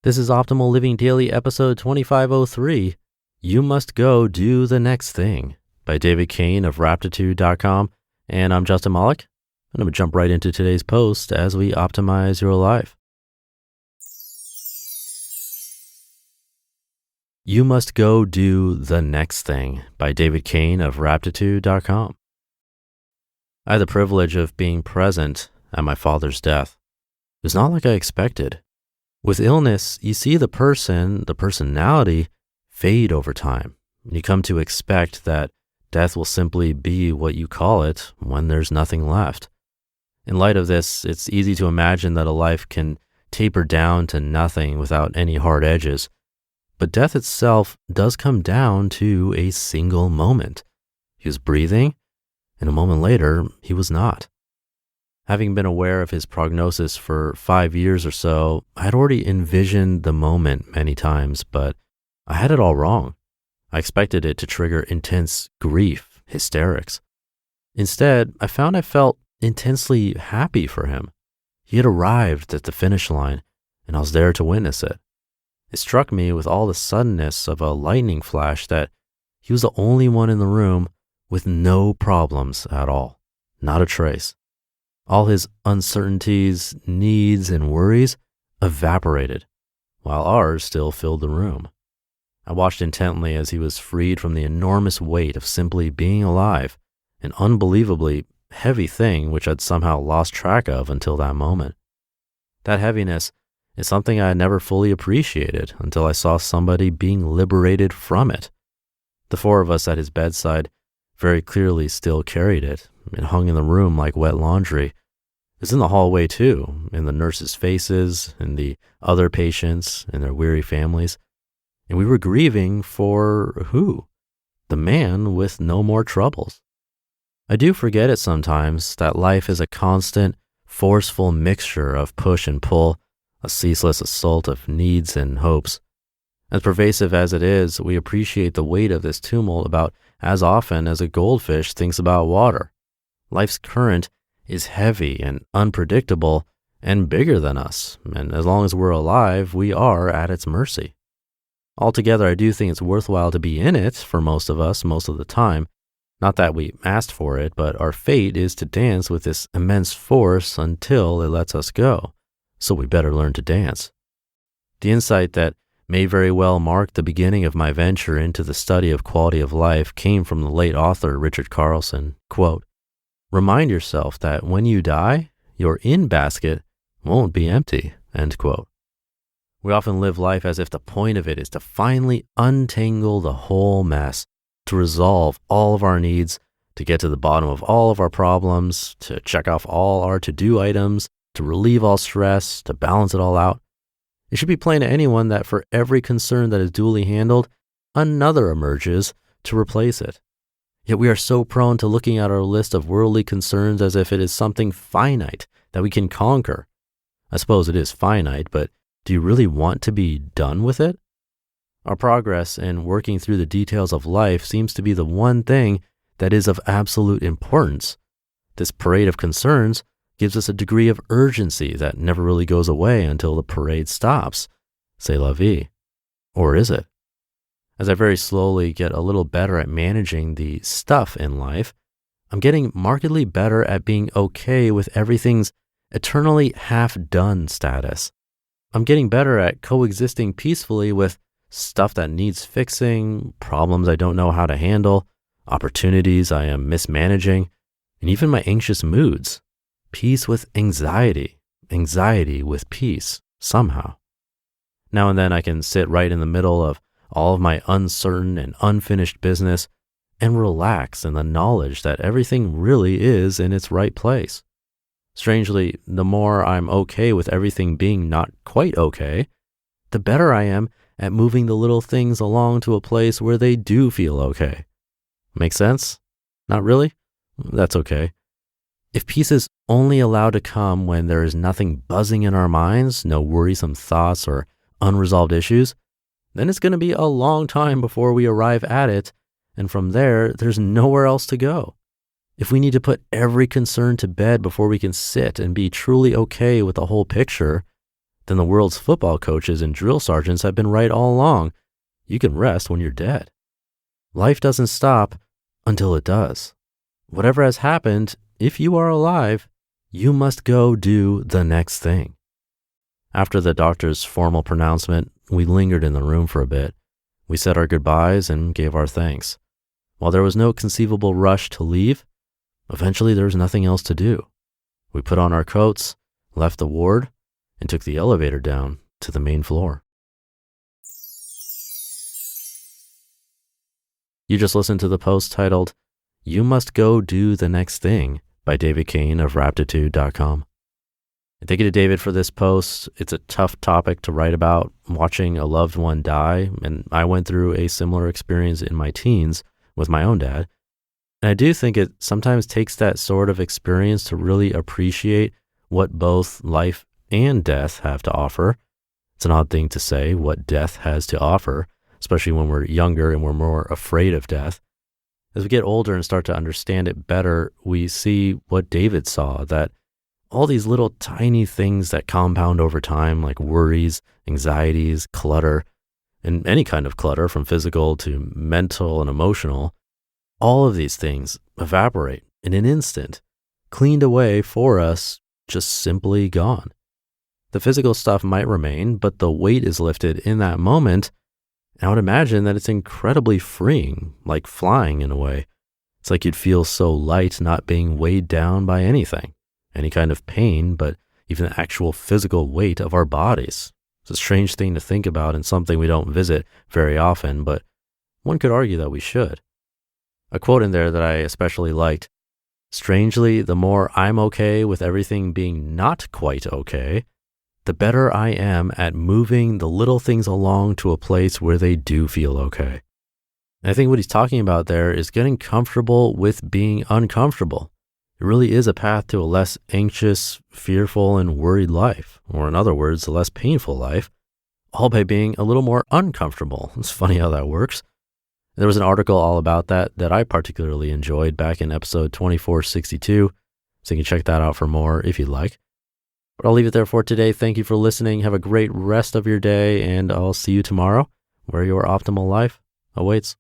This is Optimal Living Daily episode 2503, You Must Go Do the Next Thing by Cain of Raptitude.com. And I'm Justin Malik. And I'm going to jump right into today's post as we optimize your life. You Must Go Do the Next Thing by Cain of Raptitude.com. I had the privilege of being present at my father's death. It was not like I expected. With illness, you see the personality fade over time. You come to expect that death will simply be what you call it when there's nothing left. In light of this, it's easy to imagine that a life can taper down to nothing without any hard edges. But death itself does come down to a single moment. He was breathing, and a moment later, he was not. Having been aware of his prognosis for 5 years or so, I had already envisioned the moment many times, but I had it all wrong. I expected it to trigger intense grief, hysterics. Instead, I found I felt intensely happy for him. He had arrived at the finish line, and I was there to witness it. It struck me with all the suddenness of a lightning flash that he was the only one in the room with no problems at all, not a trace. All his uncertainties, needs, and worries evaporated, while ours still filled the room. I watched intently as he was freed from the enormous weight of simply being alive, an unbelievably heavy thing which I'd somehow lost track of until that moment. That heaviness is something I had never fully appreciated until I saw somebody being liberated from it. The four of us at his bedside very clearly still carried it. It hung in the room like wet laundry. It's in the hallway too, in the nurses' faces, in the other patients, and their weary families. And we were grieving for who? The man with no more troubles. I do forget it sometimes that life is a constant, forceful mixture of push and pull, a ceaseless assault of needs and hopes. As pervasive as it is, we appreciate the weight of this tumult about as often as a goldfish thinks about water. Life's current is heavy and unpredictable and bigger than us, and as long as we're alive, we are at its mercy. Altogether, I do think it's worthwhile to be in it for most of us most of the time. Not that we asked for it, but our fate is to dance with this immense force until it lets us go, so we better learn to dance. The insight that may very well mark the beginning of my venture into the study of quality of life came from the late author Richard Carlson. Quote, "Remind yourself that when you die, your in-basket won't be empty," end quote. We often live life as if the point of it is to finally untangle the whole mess, to resolve all of our needs, to get to the bottom of all of our problems, to check off all our to-do items, to relieve all stress, to balance it all out. It should be plain to anyone that for every concern that is duly handled, another emerges to replace it. Yet we are so prone to looking at our list of worldly concerns as if it is something finite that we can conquer. I suppose it is finite, but do you really want to be done with it? Our progress in working through the details of life seems to be the one thing that is of absolute importance. This parade of concerns gives us a degree of urgency that never really goes away until the parade stops. C'est la vie. Or is it? As I very slowly get a little better at managing the stuff in life, I'm getting markedly better at being okay with everything's eternally half-done status. I'm getting better at coexisting peacefully with stuff that needs fixing, problems I don't know how to handle, opportunities I am mismanaging, and even my anxious moods. Peace with anxiety, anxiety with peace, somehow. Now and then I can sit right in the middle of all of my uncertain and unfinished business and relax in the knowledge that everything really is in its right place. Strangely, the more I'm okay with everything being not quite okay, the better I am at moving the little things along to a place where they do feel okay. Make sense? Not really? That's okay. If peace is only allowed to come when there is nothing buzzing in our minds, no worrisome thoughts or unresolved issues, then it's going to be a long time before we arrive at it, and from there, there's nowhere else to go. If we need to put every concern to bed before we can sit and be truly okay with the whole picture, then the world's football coaches and drill sergeants have been right all along. You can rest when you're dead. Life doesn't stop until it does. Whatever has happened, if you are alive, you must go do the next thing. After the doctor's formal pronouncement, we lingered in the room for a bit. We said our goodbyes and gave our thanks. While there was no conceivable rush to leave, eventually there was nothing else to do. We put on our coats, left the ward, and took the elevator down to the main floor. You just listened to the post titled, "You Must Go Do the Next Thing" by David Cain of Raptitude.com. And thank you to David for this post. It's a tough topic to write about, watching a loved one die, and I went through a similar experience in my teens with my own dad. And I do think it sometimes takes that sort of experience to really appreciate what both life and death have to offer. It's an odd thing to say, what death has to offer, especially when we're younger and we're more afraid of death. As we get older and start to understand it better, we see what David saw, that all these little tiny things that compound over time, like worries, anxieties, clutter, and any kind of clutter from physical to mental and emotional, all of these things evaporate in an instant, cleaned away for us, just simply gone. The physical stuff might remain, but the weight is lifted in that moment. And I would imagine that it's incredibly freeing, like flying in a way. It's like you'd feel so light not being weighed down by anything, any kind of pain, but even the actual physical weight of our bodies. It's a strange thing to think about and something we don't visit very often, but one could argue that we should. A quote in there that I especially liked: "Strangely, the more I'm okay with everything being not quite okay, the better I am at moving the little things along to a place where they do feel okay." And I think what he's talking about there is getting comfortable with being uncomfortable. It really is a path to a less anxious, fearful, and worried life, or in other words, a less painful life, all by being a little more uncomfortable. It's funny how that works. There was an article all about that I particularly enjoyed back in episode 2462, so you can check that out for more if you'd like. But I'll leave it there for today. Thank you for listening. Have a great rest of your day, and I'll see you tomorrow where your optimal life awaits.